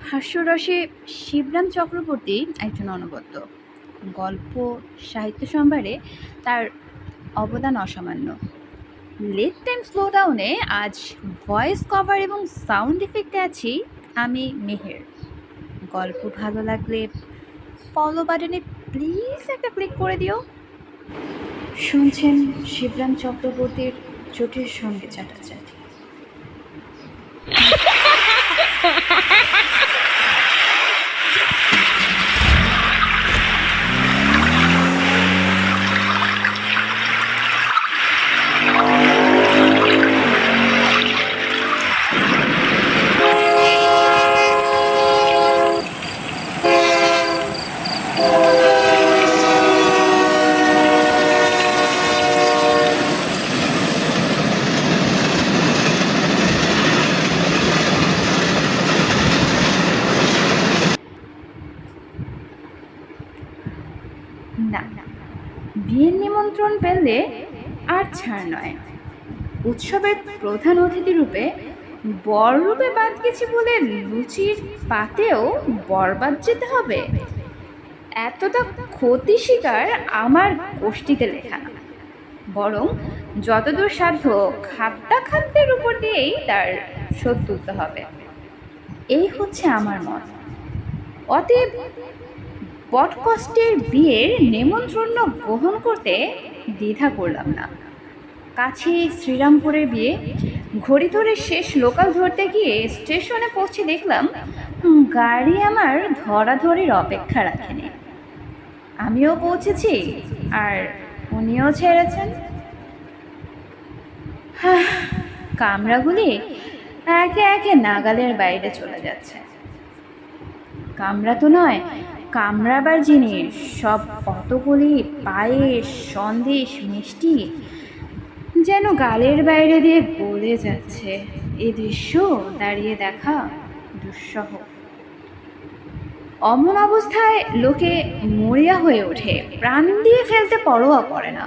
হাস্যরসে শিবরাম চক্রবর্তী একজন অনবদ্য। গল্প সাহিত্য সম্ভারে তার অবদান অসামান্য। লেট টাইম স্লো ডাউনে আজ ভয়েস কভার এবং সাউন্ড ইফেক্টে আছি আমি মেহের। গল্প ভালো লাগলে ফলো বাটনে প্লিজ একটা ক্লিক করে দিও। শুনছেন শিবরাম চক্রবর্তীর চোটের সঙ্গে চাটাচাটি। না, বিয়ের নিমন্ত্রণ পেলে আর ছাড় নয়। উৎসবের প্রধান অতিথি রূপে বররূপে বাদ গেছি বলে লুচির পাতেও বরবাদ যেতে হবে, এতটা ক্ষতি শিকার আমার গোষ্ঠীতে লেখা না। বরং যতদূর সাধ্য খাদ্যাখাদ্যের উপর দিয়েই তার শোধ তুলতে হবে, এই হচ্ছে আমার মত। অতএব বটকষ্টের বিয়ের নেমন্ত্রণ গ্রহণ করতে দ্বিধা করলাম না। কাছে শ্রীরামপুরের বিয়ে, ঘড়ি ধরে শেষ লোকাল ধরতে গিয়ে স্টেশনে পৌঁছে দেখলাম গাড়ি আমার ধরাধরির অপেক্ষা রাখেনি। আমিও পৌঁছেছি আর উনিও ছেড়েছেন। কামরাগুলি একে একে নাগালের বাইরে চলে যাচ্ছে। কামরা তো নয়, কামড়াবার জিনিস সব কতগুলি পায়েস, সন্দেশ, মিষ্টি যেন গালের বাইরে দিয়ে গলে যাচ্ছে। এই দৃশ্য দাঁড়িয়ে দেখা দুঃসহ। অমন অবস্থায় লোকে মরিয়া হয়ে ওঠে, প্রাণ দিয়ে ফেলতে পরোয়া করে না।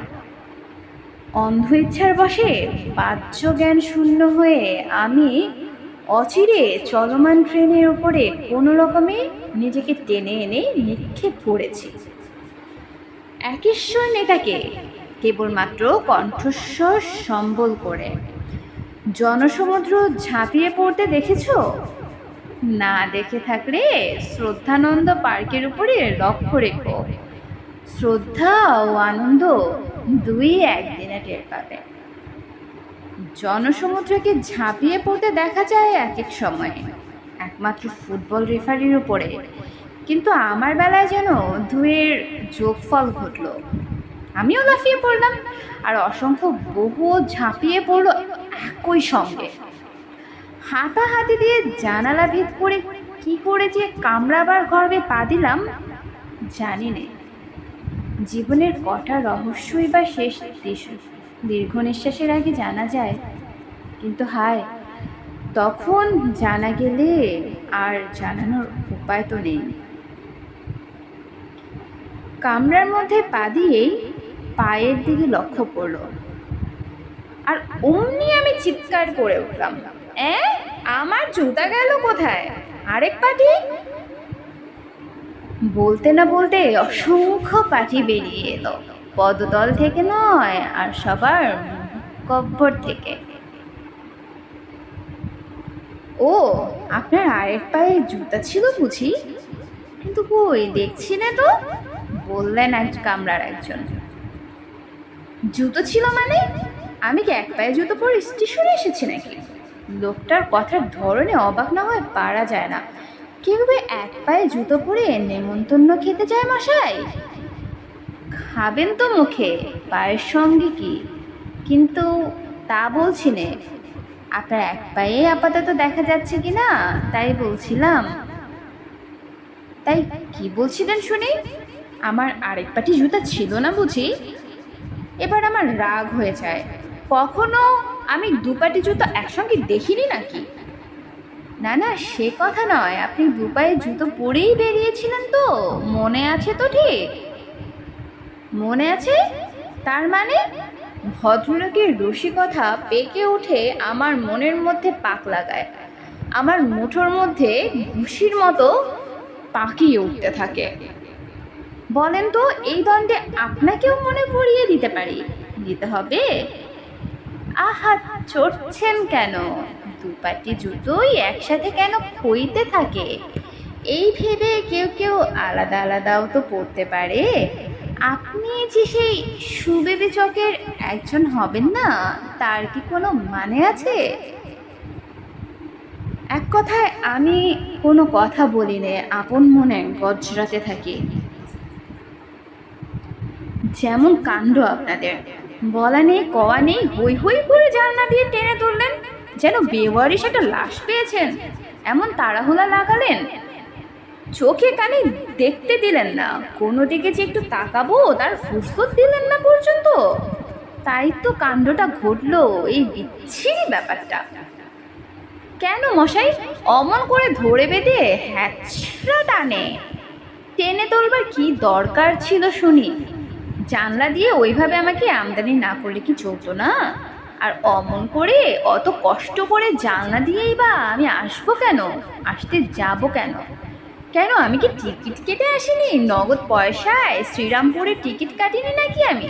অন্ধ ইচ্ছার বশে বাহ্য জ্ঞান শূন্য হয়ে আমি অচিরে চলমান ট্রেনের উপরে কোনো রকমে নিজেকে টেনে এনে নিক্ষেপ করেছি একেশ্বর নেতাকে কেবলমাত্র কণ্ঠস্বর সম্বল করে। জনসমুদ্র ঝাঁপিয়ে পড়তে দেখেছ? না দেখে থাকলে শ্রদ্ধানন্দ পার্কের উপরে লক্ষ্য রেখো। শ্রদ্ধা ও আনন্দ দুই একদিনে টের পাবে। জনসমুদ্রকে ঝাঁপিয়ে পড়তে দেখা যায় এক এক সময়ে একমাত্র ফুটবল রেফারির উপরে, কিন্তু আমার বেলায় যেন দুয়ের যোগফল ঘটল। আমিও লাফিয়ে পড়লাম আর অসংখ্য বহু ঝাঁপিয়ে পড়ল একই সঙ্গে। হাতাহাতি দিয়ে জানালা ভেদ করে কি করে যে কামড়াবার গর্বে পা দিলাম জানি নে। জীবনের কটা রহস্যই বা শেষ দীর্ঘ নিঃশ্বাসের আগে জানা যায়, কিন্তু হায়, তখন জানা গেলে আর জানানোর উপায় তো নেই। কামরার মধ্যে পা দিয়েই পায়ের দিকে লক্ষ্য পড়ল, আর অমনি আমি চিৎকার করে উঠলাম, আমার জুতা গেল কোথায়? আরেক পাটি! বলতে না বলতে অসংখ্য পাটি বেরিয়ে এলো, পদতল থেকে নয়, আর সবার কব্বর থেকে। ও, আপনার আরেক পায়ে জুতা ছিল বুঝি? কিন্তু কই দেখছি না তো, বললেন এক কামরার একজন। জুতো ছিল মানে? আমি কি এক পায়ে জুতো পরে স্টেশনে এসেছি নাকি? লোকটার কথার ধরনে অবাক না হয়ে পারা যায় না। কিভাবে এক পায়ে জুতো পরে নেমন্তন্ন খেতে যায় মশাই? খাবেন তো মুখে, পায়ের সঙ্গে কি? কিন্তু তা বলছি নে, আপনার এক পায়ে আপাতত দেখা যাচ্ছে কি না তাই বলছিলাম। তাই কি বলছিলেন শুনি? আমার আরেক পাটি জুতা ছিল না বুঝি? এবার আমার রাগ হয়ে যায়। কখনো আমি দুপাটি জুতো একসঙ্গে দেখিনি নাকি? না না, সে কথা নয়, আপনি দুপায়ে জুতো পরেই বেরিয়েছিলেন তো, মনে আছে তো? ঠিক মনে আছে। তার মানে? ভদ্রলোকের রসিকতা পেকে উঠে আমার মনের মধ্যে পাক লাগায়। আমার মুঠোর মধ্যে ঘুষির মতো পাকিয়ে উঠতে থাকে। বলেন তো, এই দ্বন্দ্বে আপনাকেও মনে পড়িয়ে দিতে পারি? দিতে হবে? আহা, চড়ছেন কেন? দুপাটি জুতোই একসাথে কেন খইতে থাকে? এই ভেবে কেউ কেউ আলাদা আলাদাও তো পড়তে পারে। আপনি যে সেই সুবিবেচকের একজন হবেন না, তার কি কোনো মানে আছে? এক কথায় আমি কোনো কথা বলি নে, আপন মনে গজরাতে থাকি। যেমন কাণ্ড আপনাদের! বলা নেই কওয়া নেই, হই হই করে জানলা দিয়ে টেনে তুললেন, যেন বেওয়ারিশ একটা লাশ পেয়েছেন। এমন তাড়াহুড়া লাগালেন, চোখে কানে দেখতে দিলেন না, কোনো দিকে যে একটু তাকাবো তার ফুরসত দিলেন না পর্যন্ত। তাই তো কাণ্ডটা ঘটলো, এই বিচ্ছিরি ব্যাপারটা। কেন মশাই অমন করে ধরে বেঁধে হ্যাচড়া টেনে তোলবার কি দরকার ছিল শুনি? জানলা দিয়ে ওইভাবে আমাকে আমদানি না করলে কি চলতো না? আর অমন করে অত কষ্ট করে জানলা দিয়েই বা আমি আসবো কেন, আসতে যাব কেন? কেন আমি কি টিকিট কেটে আসিনি? নগদ পয়সায় শ্রীরামপুরে টিকিট কাটিনি নাকি আমি?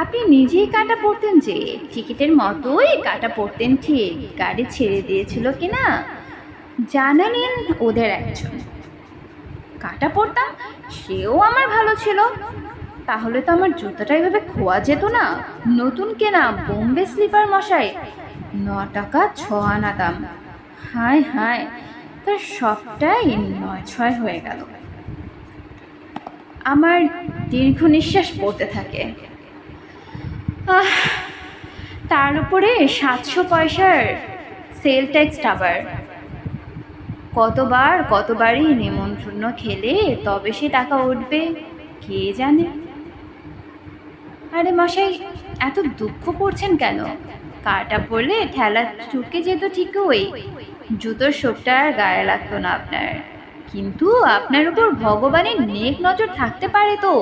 আপনি নিজেই কাটা পড়তেন যে, টিকিটের মতোই কাটা পড়তেন ঠিক। গাড়ি ছেড়ে দিয়েছিল কিনা জানা নেন ওদের একজন। কাটা পড়তাম, সেও আমার ভালো ছিল। তাহলে তো আমার জুতোটা এইভাবে খোয়া যেত না। নতুন কেনা বোম্বে স্লিপার মশাই, 9 টাকা 6 আনা দাম। হায় হায়, তার সবটাই 9-6 হয়ে গেল। আমার দীর্ঘ নিঃশ্বাস পড়তে থাকে। তার উপরে 700 পয়সার সেল ট্যাক্স আবার। কতবারই নিমন্ত্রণ খেলে তবে সে টাকা উঠবে কে জানে। আরে মশাই, এত দুঃখ করছেন কেন? কাটা পড়লে ঠেলা চুকে যেত ঠিকই, জুতোর শোকটা আর গায়ে লাগতো না আপনার। কিন্তু আপনার উপর ভগবানের নেক নজর থাকতে পারে তো।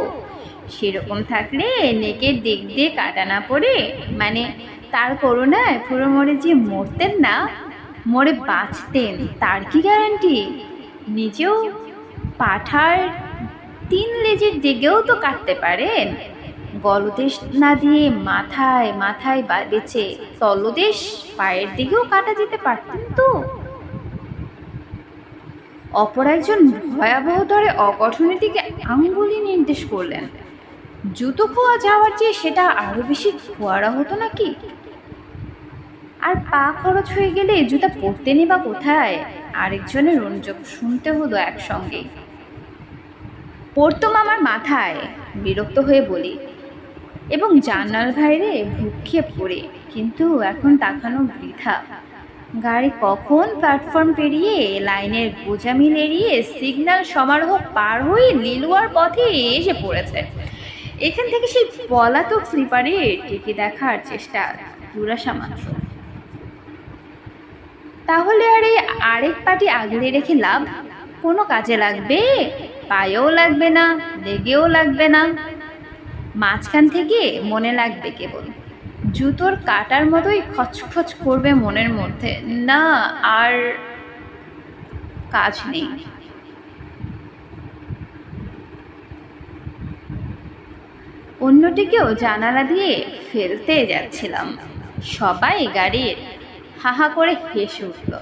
সেরকম থাকলে নেকের দিক দিয়ে কাটা না পড়ে, মানে তার করুণায় পুরো মরে যে মরতেন না, মরে বাঁচতেন, তার কি গ্যারান্টি? নিজেও পাঠার 3 লেজের দিকেও তো কাটতে পারেন। গলদেশ না দিয়ে মাথায় মাথায় বেঁচে তলদেশ পায়ের দিকেও কাটা যেতে পারতেন তো। অপর একজন ভয়াবহতরে অগঠনের দিকে আঙ্গুলি নির্দেশ করলেন। জুতো খোয়া যাওয়ার চেয়ে সেটা আরো বেশি খোয়ারা হতো নাকি? আর পা খরচ হয়ে গেলে জুতা পরতেনি বা কোথায়? আরেকজনের অনুযোগ শুনতে হলো একসঙ্গে। পড়তাম আমার মাথায়, বিরক্ত হয়ে বলি, এবং জানাল বাইরে ভূক্ষেপ পড়ে। কিন্তু এখন তাকানো বৃথা। গাড়ি কখন প্ল্যাটফর্ম পেরিয়ে লাইনের গোজামিল এড়িয়ে সিগন্যাল সমারোহ পার হয়ে লিলুয়ার পথে এসে পড়েছে। এখান থেকে সেই পলাতক স্লিপারে টিকে দেখার চেষ্টা দুরাশা মাত্র। তাহলে আরেক পাটি আগলে রেখে লাভ? কোনো কাজে লাগবে? পায়েও লাগবে না, লেগেও লাগবে না, মাঝখান থেকে মনে লাগবে কেবল। জুতোর কাটার মতোই খচখচ করবে মনের মধ্যে, না আর কাজ নেই। অন্যটিকেও জানালা দিয়ে ফেলতে যাচ্ছিলাম। সবাই গাড়ির হাহা করে হেসে উঠল।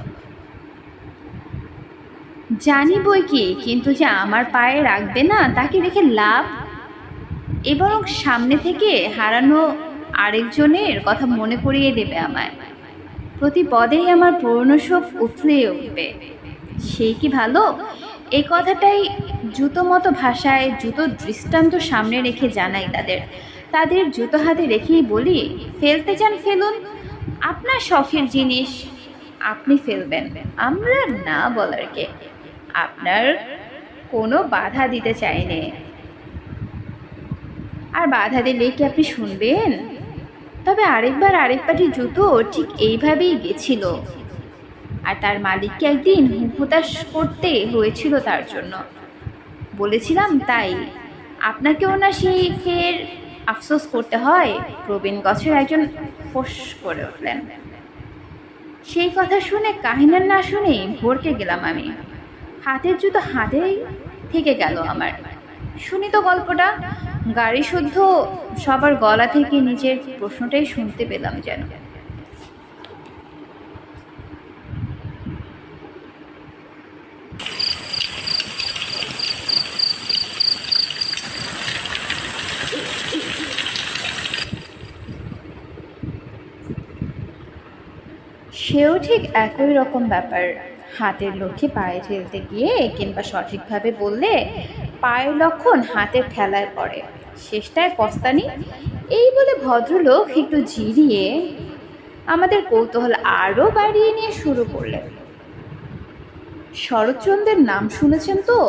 জানি বই কি, কিন্তু যে আমার পায়ে রাখবে না তাকে রেখে লাভ? এবং সামনে থেকে হারানো আরেকজনের কথা মনে করিয়ে দেবে আমায়। প্রতি পদেই আমার পুরনো শোক উথলে উঠবে। সেই কি ভালো? এই কথাটাই জুতো মতো ভাষায়, জুতো দৃষ্টান্ত সামনে রেখে জানাই তাদের জুতো হাতে রেখেই বলি, ফেলতে চান ফেলুন, আপনার শখের জিনিস আপনি ফেলবেন, আমরা না বলার কে? আপনার কোনো বাধা দিতে চাইনি। আর বাধা দিলে কি আপনি শুনবেন? তবে আরেক পাটি জুতো ঠিক এইভাবেই গেছিল, আর তার মালিককে একদিন হুতাশ করতে হয়েছিল তার জন্য। বলেছিলাম তাই আপনাকেও না সেই ফের আফসোস করতে হয়? প্রবীণ গছের একজন ফোঁস করে উঠলেন। সেই কথা শুনে কাহিনী না শুনেই ভরকে গেলাম আমি। হাতের জুতো হাতেই থেকে গেল আমার। শুনি তো গল্পটা। গাড়ি শুদ্ধ সবার গলা থেকে নিজের প্রশ্নটাই শুনতে পেলাম যেন। সেও ঠিক একই রকম ব্যাপার। হাতের লক্ষ্যে পায়ে ঠেলতে গিয়ে কিংবা সঠিকভাবে বললে পায়ের লক্ষণ হাতের ঠেলায় পড়ে, শেষটায় পস্তানি। এই বলে ভদ্রলোক একটু জিরিয়ে আমাদের কৌতূহল আরও বাড়িয়ে নিয়ে শুরু করলেন। শরৎচন্দ্রের নাম শুনেছেন তো?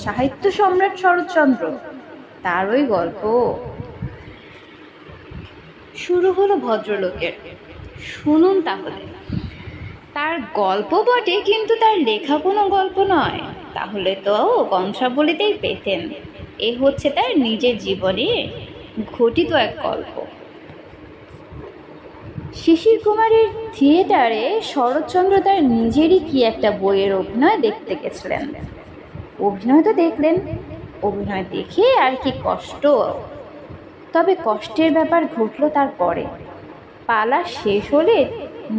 সাহিত্য সম্রাট শরৎচন্দ্র, তার ওই গল্প। শুরু হলো ভদ্রলোকের। শুনুন তাহলে। তার গল্প বটে, কিন্তু তার লেখা কোনো গল্প নয়। তাহলে তো কংসাবলীতেই পেতেন। এ হচ্ছে তার নিজের জীবনে ঘটিত এক গল্প। শিশির কুমারের থিয়েটারে শরৎচন্দ্র তার নিজেরই কি একটা বইয়ের অভিনয় দেখতে গেছিলেন। অভিনয় তো দেখলেন, অভিনয় দেখে আর কি কষ্ট। তবে কষ্টের ব্যাপার ঘটল তারপরে। পালা শেষ হলে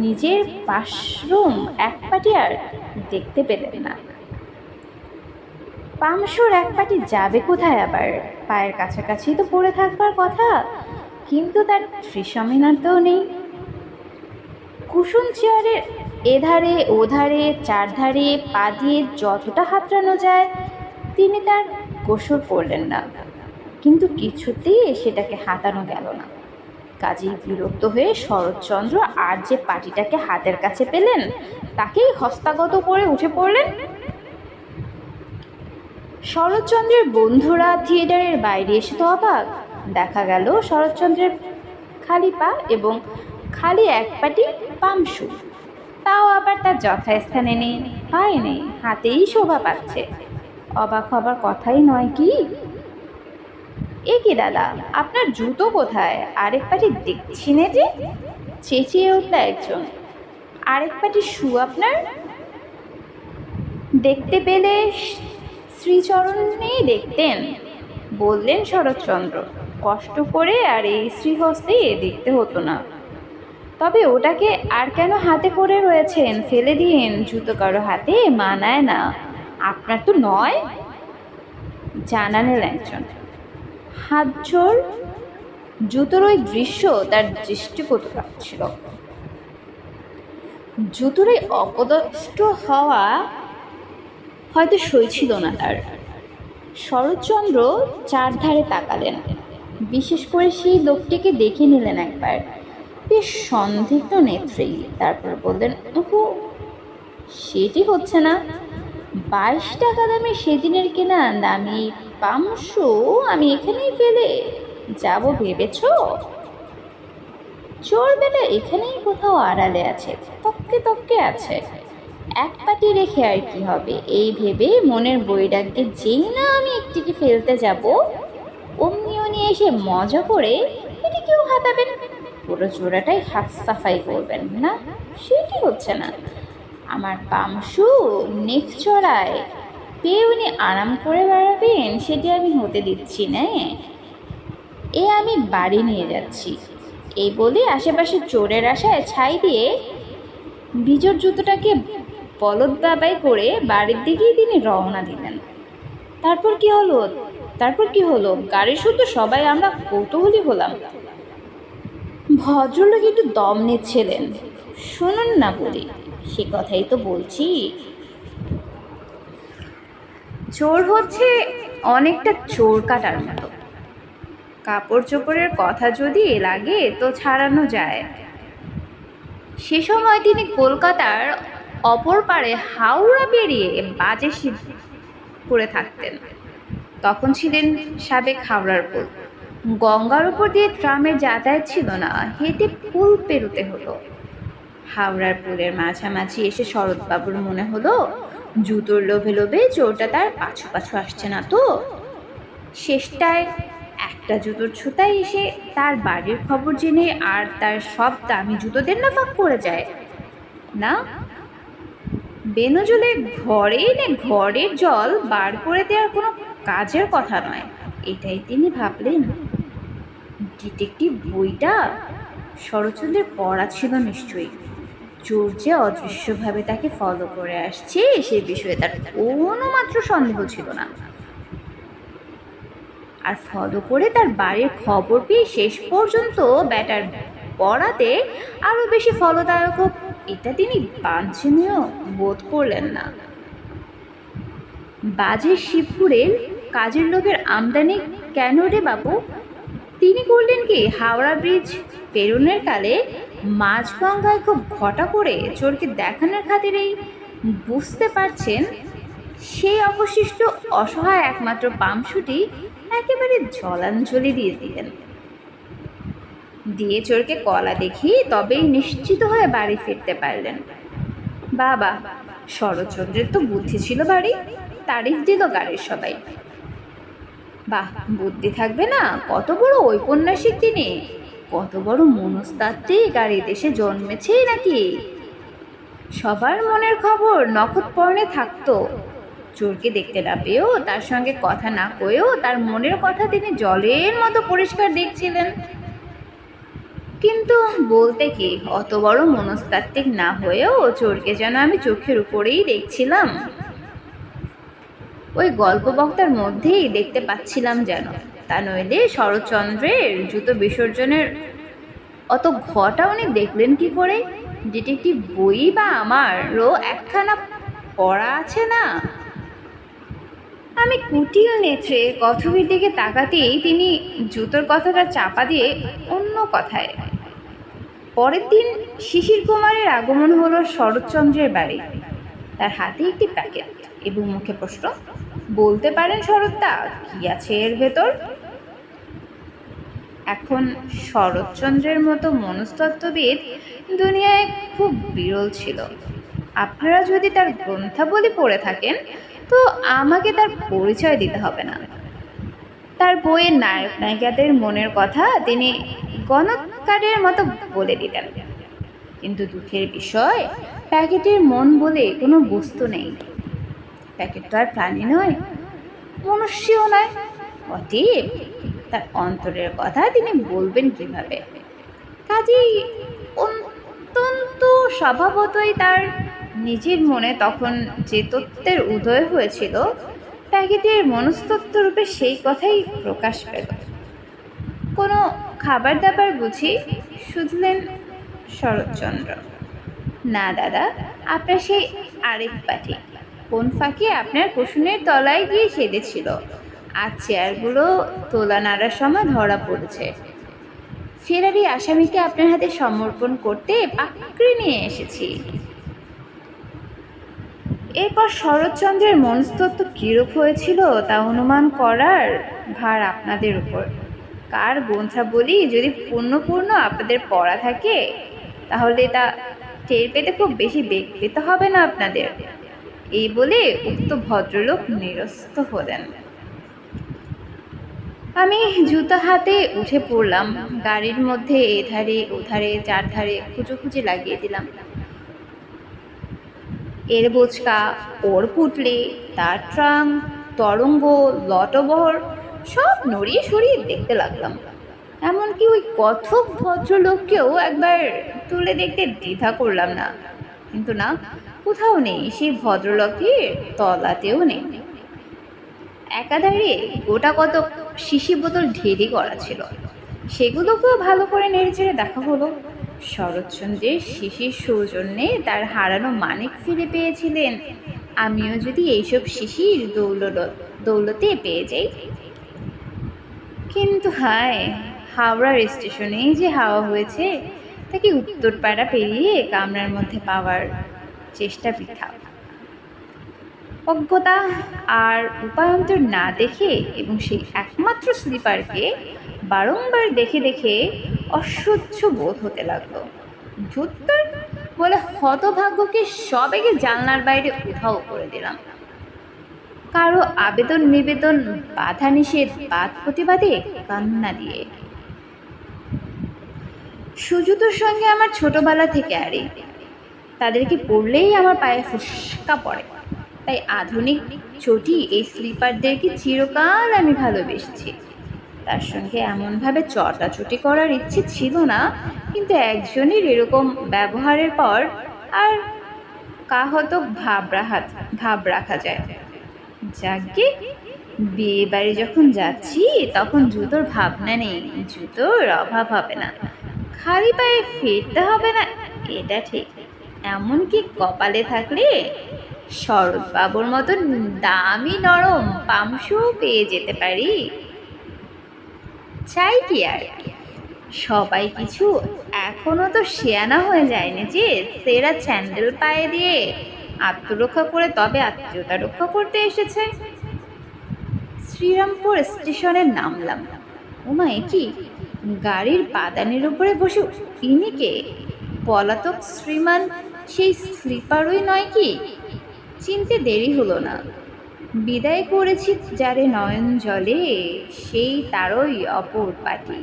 নিজের বাথরুম এক পাটি আর দেখতে পেলেন না। পামসুর এক পাটি যাবে কোথায় আবার? পায়ের কাছাকাছি তো পড়ে থাকবার কথা, কিন্তু তার ত্রিসমিনাতেও নেই। কুসুম চেয়ারের এধারে ওধারে চারধারে পা দিয়ে যতটা হাতড়ানো যায় তিনি তার গোসর করলেন না, কিন্তু কিছুতেই সেটাকে হাতানো গেল না। কাজেই বিরক্ত হয়ে শরৎচন্দ্র আর যে পাটিটাকে হাতের কাছে পেলেন তাকেই হস্তগত করে উঠে পড়লেন। শরৎচন্দ্রের বন্ধুরা থিয়েটারের বাইরে এসে তো অবাক। দেখা গেল শরৎচন্দ্রের খালি পা এবং খালি এক পাটি পামসু, তাও আবার তার যথাস্থানে নেই, পায়ে নেই, হাতেই শোভা পাচ্ছে। অবাক হবার কথাই নয় কি? এ কি দাদা, আপনার জুতো কোথায়? আরেক পাটি দেখছি না যে, চেঁচিয়ে উঠল একজন। আরেক পাটি শু আপনার? দেখতে পেলে শ্রীচরণেই দেখতেন, বললেন শরৎচন্দ্র। কষ্ট করে আর এই শ্রীহস্তে দেখতে হতো না। তবে ওটাকে আর কেন হাতে করে রয়েছেন? ফেলে দিন, জুতো কারো হাতে মানায় না। আপনার তো নয়, জানালেন একজন। হাত জোর জুতোর ওই দৃশ্য তার দৃষ্টিগত লাগছিল। জুতোর এই অপদস্থ হওয়া হয়তো সইছিল না তার। শরৎচন্দ্র চারধারে তাকালেন, বিশেষ করে সেই লোকটিকে দেখে নিলেন একবার, বেশ সন্দিগ্ধ নেত্রেই। তারপর বললেন, ওহো, সেটি হচ্ছে না। 22 টাকা দামে সেদিনের কেনা দামি পামসু আমি এখানেই ফেলে যাব ভেবেছ? চোরবেলা এখানেই কোথাও আড়ালে আছে, তককে তককে আছে। এক পাটি রেখে আর কি হবে, এই ভেবে মনের বইটাকে যেই না আমি একটিকে ফেলতে যাব, অমনি উনি এসে মজা করে এটি কেউ হাতাবেন, পুরো জোড়াটাই হাত সাফাই করবেন না। সেটি হচ্ছে না। আমার পামসু নেক চড়ায় পেয়ে উনি আরাম করে বেড়াবেন, সেটি আমি হতে দিচ্ছি না। এ আমি বাড়ি নিয়ে যাচ্ছি। এই বলে আশেপাশে চোরের আশায় ছাই দিয়ে বিজোর জুতোটাকে বলদ বাবাই করে বাড়ির দিকেই তিনি রওনা দিলেন। তারপর কি হলো? গাড়ির শুধু সবাই আমরা কৌতূহলী হলাম। ভদ্রলোক একটু দম নিচ্ছিলেন। শুনুন না বলি, সে কথাই তো বলছি। চোর হচ্ছে অনেকটা চোর কাটার মতো। কাপড় চোপড়ের কথা যদি লাগে তো ছাড়ানো যায়। সে সময় তিনি কলকাতার অপর পারে হাওড়া পেরিয়ে বাজে পড়ে থাকতেন। তখন ছিলেন সাবেক হাওড়ার পুল। গঙ্গার উপর দিয়ে ট্রামের যাতায়াত ছিল না, হেঁটে পুল পেরোতে হতো। হাওড়ার পুলের মাঝামাঝি এসে শরৎবাবুর মনে হলো জুতোর লোভে লোভে চোরটা তার পাছু পাছু আসছে না তো। শেষটায় একটা জুতোর ছুতায় এসে তার বাড়ির খবর জেনে আর তার সব দামি জুতোদের না ফাঁক করে যায়। না, বেনজলে ঘরে এনে ঘরের জল বার করে দেওয়ার কোনো কাজের কথা নয়, এটাই তিনি ভাবলেন। ডিটেকটিভ বইটা শরৎচন্দ্রের পড়া ছিল নিশ্চয়ই। চোর যে অদৃশ্যভাবে তাকে ফলো করে আসছে সে বিষয়ে তার কোনো মাত্র সন্দেহ ছিল না। আর ফলো করে তার বাড়ির খবর পেয়ে শেষ পর্যন্ত ব্যাটার পড়াতে আরো বেশি ফলদায়ক হোক, এটা তিনি বাঞ্ছনীয় বোধ করলেন না। বাজে শিবপুরের কাজের লোকের আমদানি কেন রে বাবু? তিনি করলেন কি, হাওড়া ব্রিজ পেরোনের কালে মাঝগঙ্গায় খুব ঘটা করে চোরকে দেখানোর খাতিরেই বুঝতে পারছেন সেই অবশিষ্ট অসহায় একমাত্র পামশুটি একেবারে জলাঞ্জলি দিয়ে দিলেন। দিয়ে চোরকে কলা দেখি তবেই নিশ্চিত হয়ে বাড়ি ফিরতে পারলেন। বাবা, শরৎচন্দ্রের তো বুদ্ধি ছিল বাড়ি, তারিফ দিল গাড়ির সবাই। বাহ, বুদ্ধি থাকবে না? কত বড় ঔপন্যাসিক তিনি, কত বড় মনস্তাত্ত্বিক, আর এই দেশে জন্মেছেই নাকি। সবার মনের খবর নখৎপর্ণে থাকতো। চোরকে দেখতে না পেয়েও, তার সঙ্গে কথা না কয়েও তার মনের কথা তিনি জলের মতো পরিষ্কার দেখছিলেন। কিন্তু বলতে কি, অত বড় মনস্তাত্ত্বিক না হয়েও চোরকে যেন আমি চোখের উপরেই দেখছিলাম, ওই গল্প বক্তার মধ্যেই দেখতে পাচ্ছিলাম যেন। তা নইলে শরৎচন্দ্রের জুতো বিসর্জনের অত ঘটা উনি দেখলেন কি করে? ডিটেকটিভ বই বা আমারও একখানা পড়া আছে না? আমি কুটিল নেত্রে কথবির দিকে তাকাতেই তিনি জুতোর কথাটা চাপা দিয়ে অন্য কথায়। পরের দিন শিশির কুমারের আগমন হলো শরৎচন্দ্রের বাড়ি। তার হাতে একটি প্যাকেট এবং মুখে প্রশ্ন, বলতে পারেন শরৎদা, কি আছে এর ভেতর? এখন শরৎচন্দ্রের মতো মনস্তত্ত্ববিদ দুনিয়ায় খুব বিরল ছিল। আপনারা যদি তার গ্রন্থাবলী পড়ে থাকেন তো আমাকে তার পরিচয় দিতে হবে না। তার বইয়ের নায়ক নায়িকাদের মনের কথা তিনি গণৎকারের মতো বলে দিতেন। কিন্তু দুঃখের বিষয়, প্যাকেটের মন বলে কোনো বস্তু নেই। প্যাকেট তো আর প্রাণী নয়, মনুষ্যও নয়। অতএব তার অন্তরের কথা তিনি বলবেন কিভাবে? কাজেই অত্যন্ত স্বভাবতই তার নিজের মনে তখন যে তত্ত্বের উদয় হয়েছিল, প্যাকেটের মনস্তত্ত্ব রূপে সেই কথাই প্রকাশ পেল। কোনো খাবার দাবার বুঝি? শুধলেন শরৎচন্দ্র। না দাদা, আপনার সেই আরেক পাটি কোন ফাঁকে আপনার কুশনের তলায় গিয়ে সেদেছিল, আর চেয়ারগুলো তোলা নাড়ার সময় ধরা পড়েছে। ফেরারি আসামিকে আপনার হাতে সমর্পণ করতে পাকড়ে নিয়ে এসেছি। এরপর শরৎচন্দ্রের মনস্তত্ত্ব কিরূপ হয়েছিল তা অনুমান করার ভার আপনাদের উপর। কার গ্রন্থাবলী যদি পূর্ণ আপনাদের পড়া থাকে তাহলে তা টের পেতে খুব বেশি বেগ পেতে হবে না আপনাদের। এই বলে উক্ত ভদ্রলোক নিরস্ত হলেন। আমি জুতো হাতে উঠে পড়লাম। গাড়ির মধ্যে এধারে ওধারে চারধারে খুঁজোখুঁজি লাগিয়ে দিলাম। এর বোচকা, ওর পুটলি, তার ট্রাঙ্ক, তরঙ্গ, লটবহর সব নড়িয়ে সরিয়ে দেখতে লাগলাম। এমনকি ওই কথক ভদ্রলোককেও একবার তুলে দেখতে দ্বিধা করলাম না। কিন্তু না, কোথাও নেই, সেই ভদ্রলোকের তলাতেও নেই। একাধারে গোটা কত শিশি বোতল ঢেরি করা ছিল, সেগুলোকেও ভালো করে নেড়েচেড়ে দেখা হলো। শরৎচন্দ্রের শিশির সৌজন্যে তার হারানো মানিক ফিরে পেয়েছিলেন। আমিও যদি এইসব শিশির দৌলতে পেয়ে যাই। কিন্তু হায়, হাওড়ার স্টেশনেই যে হাওয়া হয়েছে, তাকে উত্তরপাড়া পেরিয়ে কামরার মধ্যে পাওয়ার চেষ্টা বৃথা। অজ্ঞতা আর উপায়ন্তর না দেখে এবং সেই একমাত্র স্লিপারকে বারংবার দেখে দেখে অসহ্য বোধ হতে লাগলো। ধুত্তর বলে হতভাগ্যকে সবেগে জানলার বাইরে উধাও করে দিলাম। কারো আবেদন নিবেদন, বাধা নিষেধ, বাদ প্রতিবাদে কান্না দিয়ে। সুজুতোর সঙ্গে আমার ছোটবেলা থেকে আরে, তাদেরকে পরলেই আমার পায়ে ফুসকা পড়ে। তাই আধুনিক চটি এই স্লিপারদেরকে চিরকাল আমি ভালোবেসেছি। তার সঙ্গে এমনভাবে চটাচটি করার ইচ্ছে ছিল না, কিন্তু একজনের এরকম ব্যবহারের পর আর কাহত ভাব রাখা যায়। যাকে বিয়ে বাড়ি যখন যাচ্ছি তখন জুতোর ভাবনা নেই, জুতোর অভাব হবে না, খালি পায়ে ফিরতে হবে না, এটা ঠিক। এমনকি কপালে থাকলে শরৎবাবুর মতন দামি নরম পামসু পেয়ে যেতে পারি। চাই কি আর? সবাই কিছু এখনো তো শেয়ানা হয়ে যায়নি যে সেরা স্যান্ডেল পায়ে দিয়ে আত্মরক্ষা করে তবে আত্মীয়তা রক্ষা করতে এসেছে। শ্রীরামপুর স্টেশনে নামলাম। ওমা, কি গাড়ির পাদানির উপরে বসে ইনি কে? পলাতক শ্রীমান সেই স্লিপারই নয় কি? চিনতে দেরি হলো না। বিদায় করেছি যারে নয়ন জলে, সেই তারই অপর পাটি।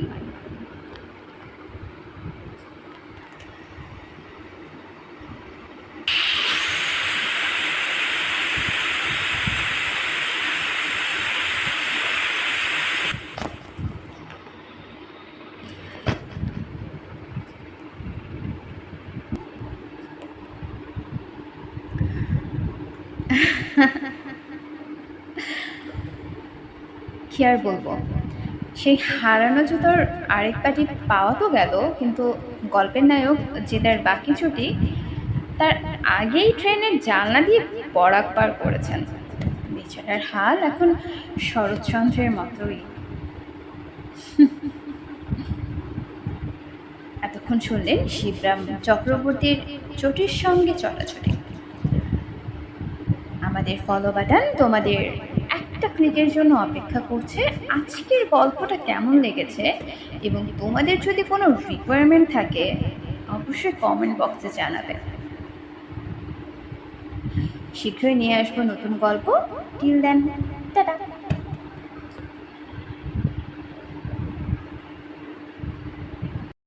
কি আর বলবো, সেই হারানো জুতোর আরেক পাটি পাওয়া তো গেল, কিন্তু গল্পের নায়ক যে তার বাকি ছুটি তার আগেই ট্রেনের জানলা দিয়ে পরাগ পার করেছেন। বেচারার হাল এখন শরৎচন্দ্রের মতোই। এতক্ষণ শুনলেন শিবরাম চক্রবর্তীর চটির সঙ্গে চলাচলি। আমাদের ফলো বাটন তোমাদের একটা ক্লিকের জন্য অপেক্ষা করছে। আজকের গল্পটা কেমন লেগেছে এবং তোমাদের যদি কোনো রিকোয়ারমেন্ট থাকে অবশ্যই কমেন্ট বক্সে জানাবে। শীঘ্রই নিয়ে আসবো নতুন গল্প। Till then, tata.